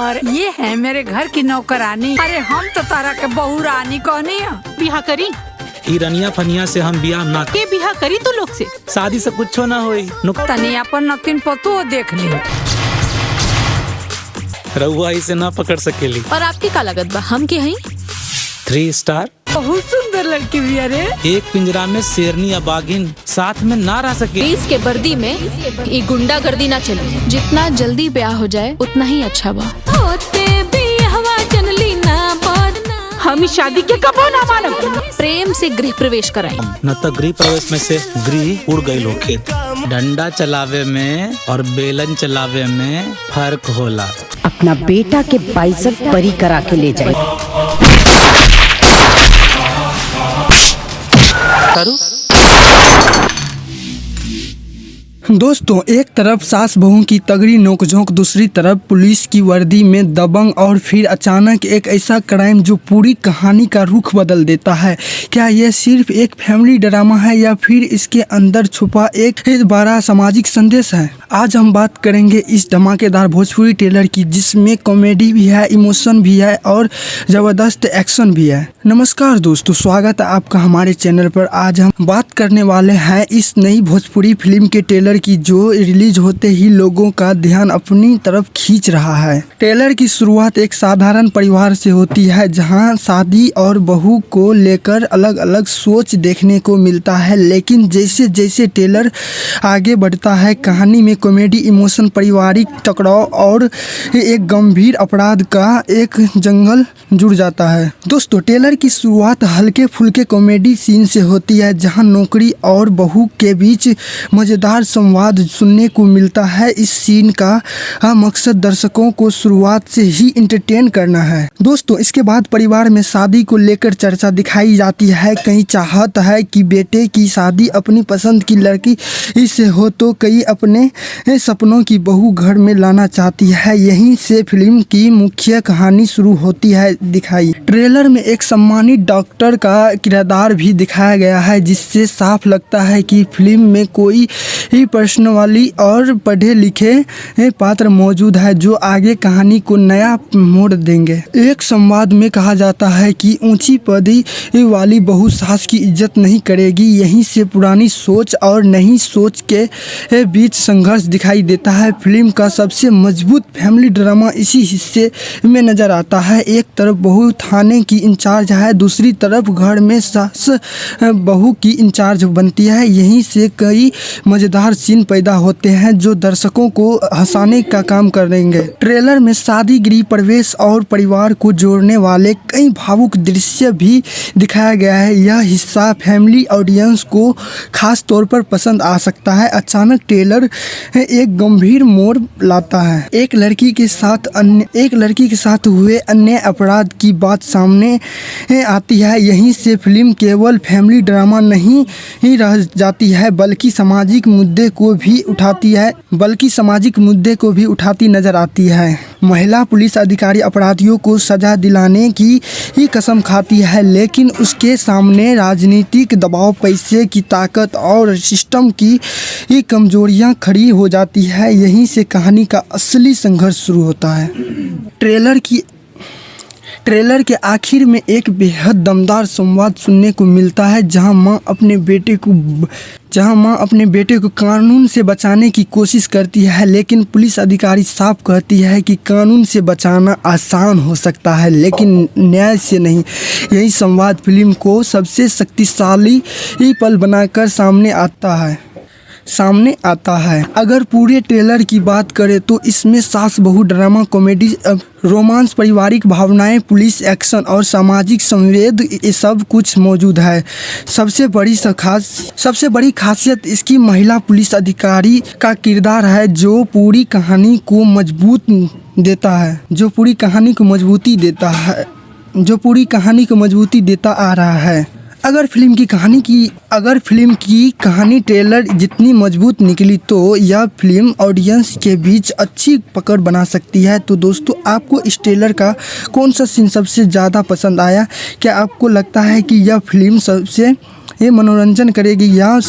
और ये है मेरे घर की नौकरानी। अरे हम तो तारा के बहू रानी कहनी है। बिहा करी रनिया फनिया से हम बियाह ना के बिहा करी तू लोग से शादी से कुछ ना होई। तनी अपन नतिन पतो देख ली। रउआ इसे ना पकड़ सकेली। और आपकी का लागत बा? हम के हई 3 स्टार। बहुत सुंदर लड़की भी। अरे एक पिंजरा में शेरनी या बागिन साथ में ना रह सके। 20 के वर्दी में ये गुंडागर्दी ना चले। जितना जल्दी ब्याह हो जाए उतना ही अच्छा बा। हम इस शादी के कबो ना मानब। प्रेम से गृह प्रवेश कराएं। न तो गृह प्रवेश में से गृह उड़ गई लोग। डंडा चलावे में और बेलन चलावे में फर्क होला। अपना बेटा के बाइजत बरी करा के ले जाए। करू दोस्तों, एक तरफ सास बहू की तगड़ी नोकझोंक, दूसरी तरफ पुलिस की वर्दी में दबंग और फिर अचानक एक ऐसा क्राइम जो पूरी कहानी का रुख बदल देता है। क्या यह सिर्फ एक फैमिली ड्रामा है या फिर इसके अंदर छुपा एक बड़ा सामाजिक संदेश है? आज हम बात करेंगे इस धमाकेदार भोजपुरी ट्रेलर की, जिसमें कॉमेडी भी है, इमोशन भी है और ज़बरदस्त एक्शन भी है। नमस्कार दोस्तों, स्वागत है आपका हमारे चैनल पर। आज हम बात करने वाले हैं इस नई भोजपुरी फिल्म के ट्रेलर की, जो रिलीज होते ही लोगों का ध्यान अपनी तरफ खींच रहा है। ट्रेलर की शुरुआत एक साधारण परिवार से होती है, जहां शादी और बहू को लेकर अलग अलग सोच देखने को मिलता है। लेकिन जैसे जैसे ट्रेलर आगे बढ़ता है, कहानी में कॉमेडी, इमोशन, पारिवारिक टकराव और एक गंभीर अपराध का एक जंगल जुड़ जाता है। दोस्तों, ट्रेलर की शुरुआत हल्के फुल्के कॉमेडी सीन से होती है, जहां नौकरी और बहू के बीच मजेदार संवाद सुनने को मिलता है। इस सीन का मकसद दर्शकों को शुरुआत से ही एंटरटेन करना है। दोस्तों, इसके बाद परिवार में शादी को लेकर चर्चा दिखाई जाती है। कई चाहत है कि बेटे की शादी अपनी पसंद की लड़की से हो, तो कई अपने सपनों की बहू घर में लाना चाहती है। यहीं से फिल्म की मुख्य कहानी शुरू होती है दिखाई। ट्रेलर में एक सम्मानित डॉक्टर का किरदार भी दिखाया गया है, जिससे साफ लगता है कि फिल्म में कोई ही पर्सनवाली और पढ़े लिखे पात्र मौजूद है, जो आगे कहानी को नया मोड़ देंगे। एक संवाद में कहा जाता है कि ऊंची पदी वाली बहू सास की इज्जत नहीं करेगी। यहीं से पुरानी सोच और नई सोच के बीच संघर्ष दिखाई देता है। फिल्म का सबसे मजबूत फैमिली ड्रामा इसी हिस्से में नजर आता है। एक तरफ बहू थाने की इंचार्ज है, दूसरी तरफ घर में सास बहू की इंचार्ज बनती है। यहीं से कई मजेदार सीन पैदा होते हैं, जो दर्शकों को हंसाने का काम करेंगे। ट्रेलर में शादी, गृह प्रवेश और परिवार को जोड़ने वाले कई भावुक दृश्य भी दिखाया गया है। यह हिस्सा फैमिली ऑडियंस को खास तौर पर पसंद आ सकता है। अचानक ट्रेलर एक गंभीर मोड़ लाता है। एक लड़की के साथ हुए अन्य अपराध की बात सामने आती है। यहीं से फिल्म केवल फैमिली ड्रामा नहीं रह जाती है, बल्कि सामाजिक मुद्दे को भी उठाती नजर आती है। महिला पुलिस अधिकारी अपराधियों को सजा दिलाने की ही कसम खाती है, लेकिन उसके सामने राजनीतिक दबाव, पैसे की ताकत और सिस्टम की कमजोरियां खड़ी हो जाती है। यहीं से कहानी का असली संघर्ष शुरू होता है। ट्रेलर के आखिर में एक बेहद दमदार संवाद सुनने को मिलता है, जहां मां अपने बेटे को कानून से बचाने की कोशिश करती है, लेकिन पुलिस अधिकारी साफ कहती है कि कानून से बचाना आसान हो सकता है, लेकिन न्याय से नहीं। यही संवाद फिल्म को सबसे शक्तिशाली पल बनाकर सामने आता है। अगर पूरे ट्रेलर की बात करें तो इसमें सास बहू ड्रामा, कॉमेडी, रोमांस, पारिवारिक भावनाएं, पुलिस एक्शन और सामाजिक संवेद, ये सब कुछ मौजूद है। सबसे बड़ी खासियत इसकी महिला पुलिस अधिकारी का किरदार है, जो पूरी कहानी को मजबूती देता आ रहा है। अगर फिल्म की कहानी ट्रेलर जितनी मजबूत निकली, तो यह फिल्म ऑडियंस के बीच अच्छी पकड़ बना सकती है। तो दोस्तों, आपको इस ट्रेलर का कौन सा सीन सबसे ज़्यादा पसंद आया? क्या आपको लगता है कि यह फिल्म सबसे ये मनोरंजन करेगी या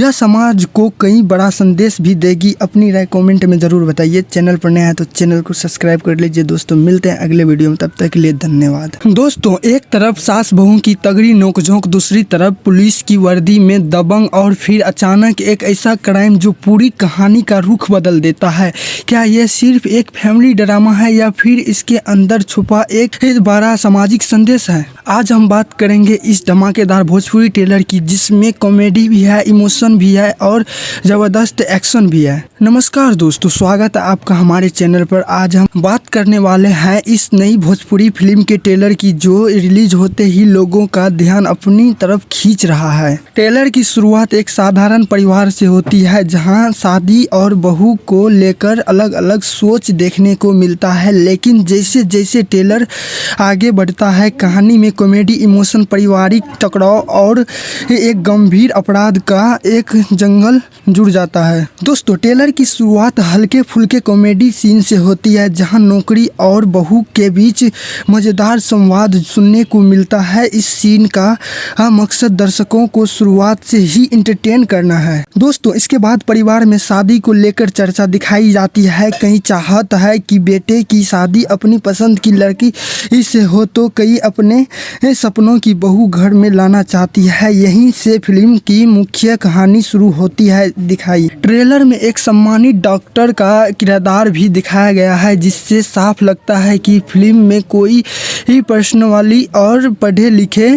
समाज को कई बड़ा संदेश भी देगी। अपनी राय कमेंट में ज़रूर बताइए। चैनल पर नया है तो चैनल को सब्सक्राइब कर लीजिए। दोस्तों मिलते हैं अगले वीडियो में, तब तक के लिए धन्यवाद। दोस्तों एक तरफ सास बहू की तगड़ी नोकझोंक, दूसरी तरफ पुलिस की वर्दी में दबंग और फिर अचानक एक ऐसा क्राइम जो पूरी कहानी का रुख बदल देता है। क्या यह सिर्फ एक फैमिली ड्रामा है या फिर इसके अंदर छुपा एक बड़ा सामाजिक संदेश है? आज हम बात करेंगे इस धमाकेदार भोजपुरी ट्रेलर की, जिसमें कॉमेडी भी है, इमोशन भी है और ज़बरदस्त एक्शन भी है। नमस्कार दोस्तों, स्वागत है आपका हमारे चैनल पर। आज हम बात करने वाले हैं इस नई भोजपुरी फिल्म के ट्रेलर की, जो रिलीज होते ही लोगों का ध्यान अपनी तरफ खींच रहा है। ट्रेलर की शुरुआत एक साधारण परिवार से होती है, जहां शादी और बहू को लेकर अलग अलग सोच देखने को मिलता है। लेकिन जैसे जैसे ट्रेलर आगे बढ़ता है, कहानी में कॉमेडी, इमोशन, पारिवारिक टकराव और एक गंभीर अपराध का एक जंगल जुड़ जाता है। दोस्तों ट्रेलर की शुरुआत हल्के फुल्के कॉमेडी सीन से होती है, जहां नौकरी और बहू के बीच मजेदार संवाद सुनने को मिलता है। इस सीन का मकसद दर्शकों को शुरुआत से ही एंटरटेन करना है। दोस्तों इसके बाद परिवार में शादी को लेकर चर्चा दिखाई जाती है। कहीं चाहत है कि बेटे की शादी अपनी पसंद की लड़की से हो, तो कई अपने सपनों की बहू घर में लाना चाहती है। यहीं से फिल्म की मुख्य कहानी शुरू होती है दिखाई। ट्रेलर में एक सम्मानित डॉक्टर का किरदार भी दिखाया गया है, जिससे साफ लगता है कि फिल्म में कोई ही पर्सनवाली और पढ़े लिखे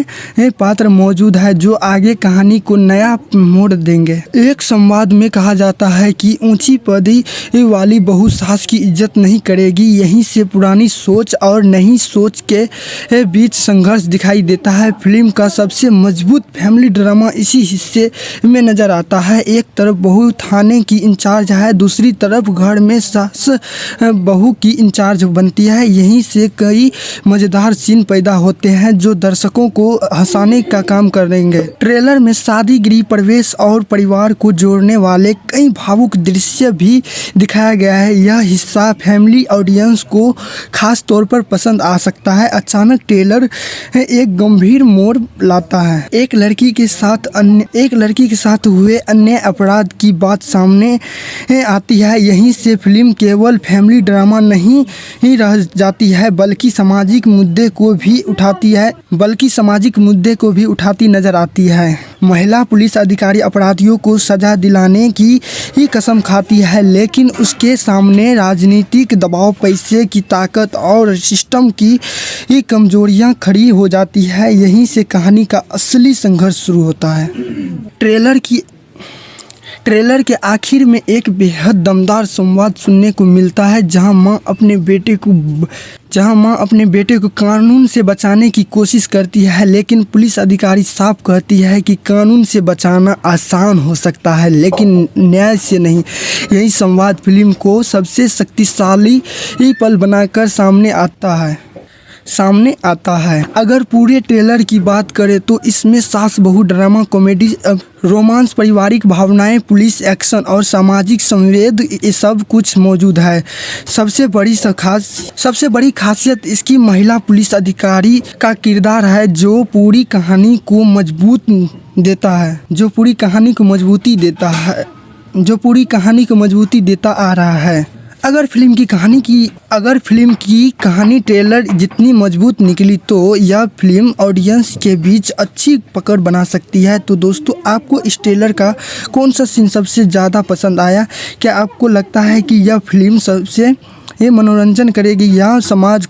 पात्र मौजूद है, जो आगे कहानी को नया मोड़ देंगे। एक संवाद में कहा जाता है कि ऊंची पदी वाली बहू सास की इज्जत नहीं करेगी। यहीं से पुरानी सोच और नई सोच के बीच संघर्ष दिखाई देता है। फिल्म का सबसे मजबूत फैमिली ड्रामा इसी हिस्से में नजर आता है। एक तरफ बहू थाने की इंचार्ज है, दूसरी तरफ घर में सास बहू की इंचार्ज बनती है। यहीं से कई मजेदार सीन पैदा होते हैं, जो दर्शकों को हंसाने का काम करेंगे। ट्रेलर में शादी गृह प्रवेश और परिवार को जोड़ने वाले कई भावुक दृश्य भी दिखाया गया है। यह हिस्सा फैमिली ऑडियंस को खास तौर पर पसंद आ सकता है। अचानक ट्रेलर एक गंभीर मोड़ लाता है। एक लड़की के साथ हुए अन्य अपराध की बात सामने आती है। यहीं से फिल्म केवल फैमिली ड्रामा नहीं रह जाती है, बल्कि सामाजिक मुद्दे को भी उठाती नजर आती है। महिला पुलिस अधिकारी अपराधियों को सजा दिलाने की ही कसम खाती है, लेकिन उसके सामने राजनीतिक दबाव, पैसे की ताकत और सिस्टम की कमजोरियां खड़ी हो जाती है। यहीं से कहानी का असली संघर्ष शुरू होता है। ट्रेलर के आखिर में एक बेहद दमदार संवाद सुनने को मिलता है, जहां मां अपने बेटे को कानून से बचाने की कोशिश करती है, लेकिन पुलिस अधिकारी साफ कहती है कि कानून से बचाना आसान हो सकता है, लेकिन न्याय से नहीं। यही संवाद फिल्म को सबसे शक्तिशाली पल बनाकर सामने आता है। अगर पूरे ट्रेलर की बात करें तो इसमें सास बहू ड्रामा, कॉमेडी, रोमांस, पारिवारिक भावनाएं, पुलिस एक्शन और सामाजिक संवेद, ये सब कुछ मौजूद है। सबसे बड़ी खासियत इसकी महिला पुलिस अधिकारी का किरदार है, जो पूरी कहानी को मजबूती देता आ रहा है। अगर फिल्म की कहानी ट्रेलर जितनी मजबूत निकली, तो यह फिल्म ऑडियंस के बीच अच्छी पकड़ बना सकती है। तो दोस्तों आपको इस ट्रेलर का कौन सा सीन सबसे ज़्यादा पसंद आया? क्या आपको लगता है कि यह फिल्म सबसे मनोरंजन करेगी या समाज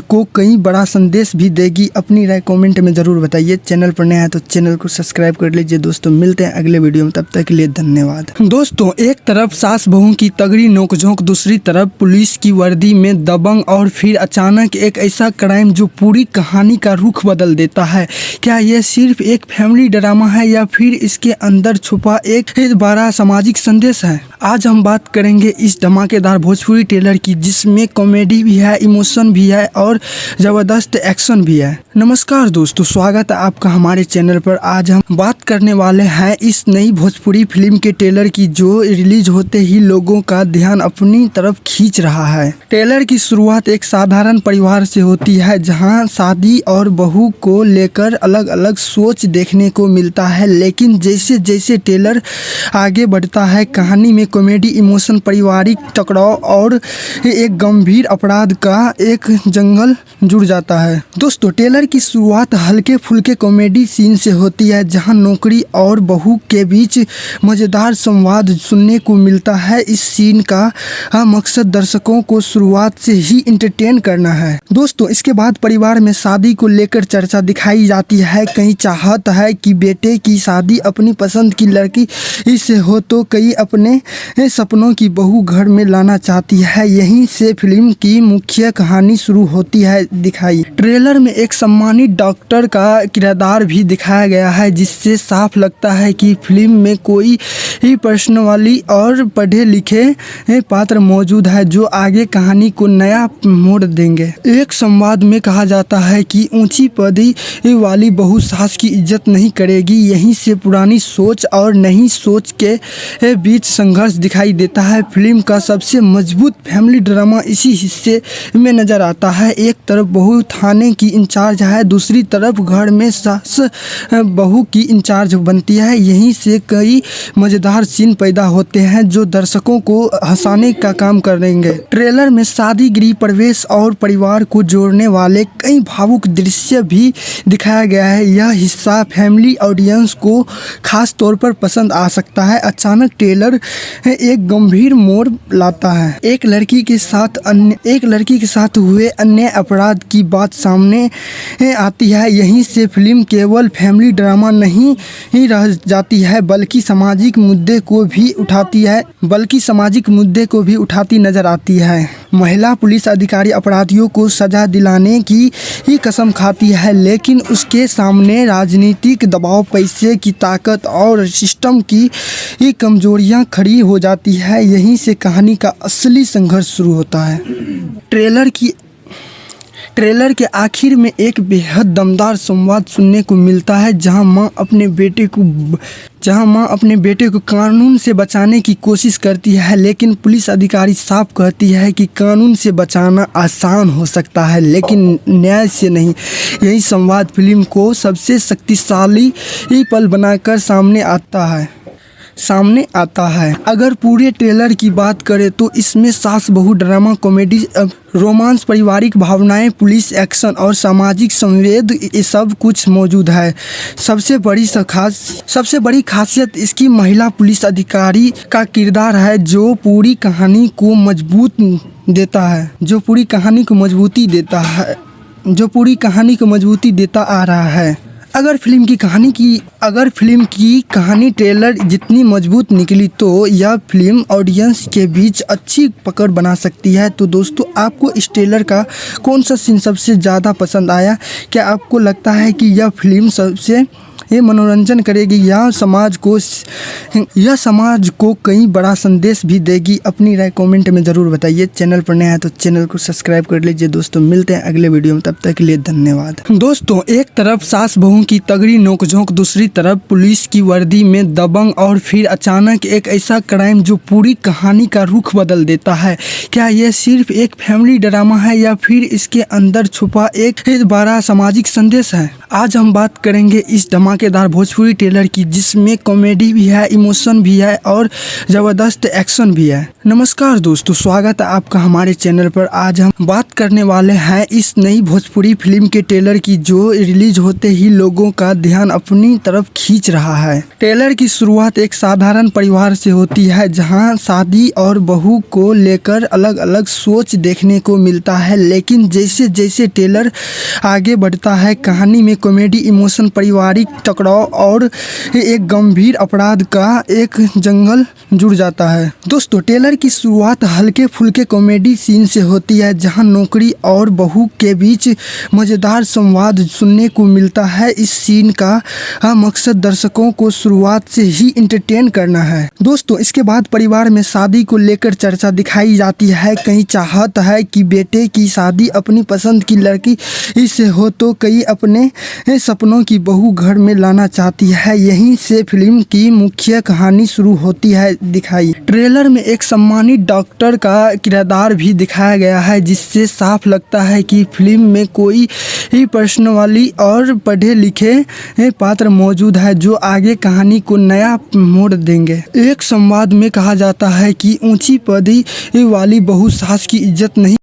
को कई बड़ा संदेश भी देगी? अपनी राय कमेंट में ज़रूर बताइए। चैनल पर नया है तो चैनल को सब्सक्राइब कर लीजिए। दोस्तों मिलते हैं अगले वीडियो में, तब तक के लिए धन्यवाद। दोस्तों एक तरफ सास बहू की तगड़ी नोकझोंक, दूसरी तरफ पुलिस की वर्दी में दबंग और फिर अचानक एक ऐसा क्राइम जो पूरी कहानी का रुख बदल देता है। क्या यह सिर्फ एक फैमिली ड्रामा है या फिर इसके अंदर छुपा एक बड़ा सामाजिक संदेश है? आज हम बात करेंगे इस धमाकेदार धमाकेदार भोजपुरी ट्रेलर की, जिसमें कॉमेडी भी है, इमोशन भी है और ज़बरदस्त एक्शन भी है। नमस्कार दोस्तों, स्वागत है आपका हमारे चैनल पर। आज हम बात करने वाले हैं इस नई भोजपुरी फिल्म के ट्रेलर की, जो रिलीज होते ही लोगों का ध्यान अपनी तरफ खींच रहा है। ट्रेलर की शुरुआत एक साधारण परिवार से होती है, जहां शादी और बहू को लेकर अलग अलग सोच देखने को मिलता है। लेकिन जैसे जैसे ट्रेलर आगे बढ़ता है, कहानी में कॉमेडी, इमोशन, पारिवारिक टकराव और एक गंभीर अपराध का एक जंगल जुड़ जाता है। दोस्तों, ट्रेलर की शुरुआत हल्के फुल्के कॉमेडी सीन से होती है, जहां नौकरी और बहू के बीच मजेदार संवाद सुनने को मिलता है। इस सीन का मकसद दर्शकों को शुरुआत से ही एंटरटेन करना है। दोस्तों, इसके बाद परिवार में शादी को लेकर चर्चा दिखाई जाती है। कई चाहत है कि बेटे की शादी अपनी पसंद की लड़की से हो, तो कई अपने सपनों की बहू घर में लाना चाहती है। यहीं से फिल्म की मुख्य कहानी शुरू होती है दिखाई। ट्रेलर में एक सम्मानित डॉक्टर का किरदार भी दिखाया गया है, जिससे साफ लगता है कि फिल्म में कोई ही पर्सनवाली और पढ़े लिखे पात्र मौजूद है, जो आगे कहानी को नया मोड़ देंगे। एक संवाद में कहा जाता है कि ऊंची पदी वाली बहू सास की इज्जत नहीं करेगी। यहीं से पुरानी सोच और नई सोच के बीच संघर्ष दिखाई देता है। फिल्म का सबसे मजबूत फैमिली ड्रामा इसी हिस्से में नजर आता है। एक तरफ बहू थाने की इंचार्ज है, दूसरी तरफ घर में सास बहू की इंचार्ज बनती है। यहीं से कई मजेदार सीन पैदा होते हैं, जो दर्शकों को हंसाने का काम करेंगे। ट्रेलर में शादी गृह प्रवेश और परिवार को जोड़ने वाले कई भावुक दृश्य भी दिखाया गया है। यह हिस्सा फैमिली ऑडियंस को खास तौर पर पसंद आ सकता है। अचानक ट्रेलर एक गंभीर मोड़ लाता है। एक लड़की के साथ हुए अन्य अपराध की बात सामने आती है। यहीं से फिल्म केवल फैमिली ड्रामा नहीं रह जाती है, बल्कि सामाजिक मुद्दे को भी उठाती नजर आती है। महिला पुलिस अधिकारी अपराधियों को सजा दिलाने की ही कसम खाती है, लेकिन उसके सामने राजनीतिक दबाव, पैसे की ताकत और सिस्टम की कमजोरियां खड़ी हो जाती है। यहीं से कहानी का असली संघर्ष शुरू होता है। ट्रेलर के आखिर में एक बेहद दमदार संवाद सुनने को मिलता है, जहां मां अपने बेटे को कानून से बचाने की कोशिश करती है, लेकिन पुलिस अधिकारी साफ कहती है कि कानून से बचाना आसान हो सकता है, लेकिन न्याय से नहीं। यही संवाद फिल्म को सबसे शक्तिशाली पल बनाकर सामने आता है। अगर पूरे ट्रेलर की बात करें तो इसमें सास बहू ड्रामा, कॉमेडी, रोमांस, पारिवारिक भावनाएं, पुलिस एक्शन और सामाजिक संवेद, ये सब कुछ मौजूद है। सबसे बड़ी खासियत इसकी महिला पुलिस अधिकारी का किरदार है, जो पूरी कहानी को मजबूती देता आ रहा है। अगर फिल्म की कहानी ट्रेलर जितनी मजबूत निकली, तो यह फिल्म ऑडियंस के बीच अच्छी पकड़ बना सकती है। तो दोस्तों, आपको इस ट्रेलर का कौन सा सीन सबसे ज़्यादा पसंद आया? क्या आपको लगता है कि यह फिल्म सबसे मनोरंजन करेगी या समाज को कई बड़ा संदेश भी देगी? अपनी राय कमेंट में ज़रूर बताइए। चैनल पर नया है तो चैनल को सब्सक्राइब कर लीजिए। दोस्तों, मिलते हैं अगले वीडियो में, तब तक के लिए धन्यवाद। दोस्तों, एक तरफ सास बहू की तगड़ी नोकझोंक, दूसरी तरफ पुलिस की वर्दी में दबंग और फिर अचानक एक ऐसा क्राइम जो पूरी कहानी का रुख बदल देता है। क्या यह सिर्फ एक फैमिली ड्रामा है या फिर इसके अंदर छुपा एक बड़ा सामाजिक संदेश है? आज हम बात करेंगे इस धमाकेदार भोजपुरी ट्रेलर की, जिसमें कॉमेडी भी है, इमोशन भी है और ज़बरदस्त एक्शन भी है। नमस्कार दोस्तों, स्वागत है आपका हमारे चैनल पर। आज हम बात करने वाले हैं इस नई भोजपुरी फिल्म के ट्रेलर की, जो रिलीज होते ही लोगों का ध्यान अपनी तरफ खींच रहा है। ट्रेलर की शुरुआत एक साधारण परिवार से होती है, जहां शादी और बहू को लेकर अलग अलग सोच देखने को मिलता है। लेकिन जैसे जैसे ट्रेलर आगे बढ़ता है, कहानी में कॉमेडी, इमोशन, पारिवारिक टकराव और एक गंभीर अपराध का एक जंगल जुड़ जाता है। दोस्तों, ट्रेलर की शुरुआत हल्के फुल्के कॉमेडी सीन से होती है, जहां नौकरी और बहू के बीच मजेदार संवाद सुनने को मिलता है। इस सीन का मकसद दर्शकों को शुरुआत से ही एंटरटेन करना है। दोस्तों, इसके बाद परिवार में शादी को लेकर चर्चा दिखाई जाती है। कहीं चाहत है कि बेटे की शादी अपनी पसंद की लड़की से हो, तो कई अपने सपनों की बहू घर में लाना चाहती है। यहीं से फिल्म की मुख्य कहानी शुरू होती है। दिखाई ट्रेलर में एक सम्मानित डॉक्टर का किरदार भी दिखाया गया है, जिससे साफ लगता है कि फिल्म में कोई प्रश्न वाली और पढ़े लिखे पात्र मौजूद है, जो आगे कहानी को नया मोड़ देंगे। एक संवाद में कहा जाता है कि ऊंची पदवी वाली बहू सास की इज्जत नहीं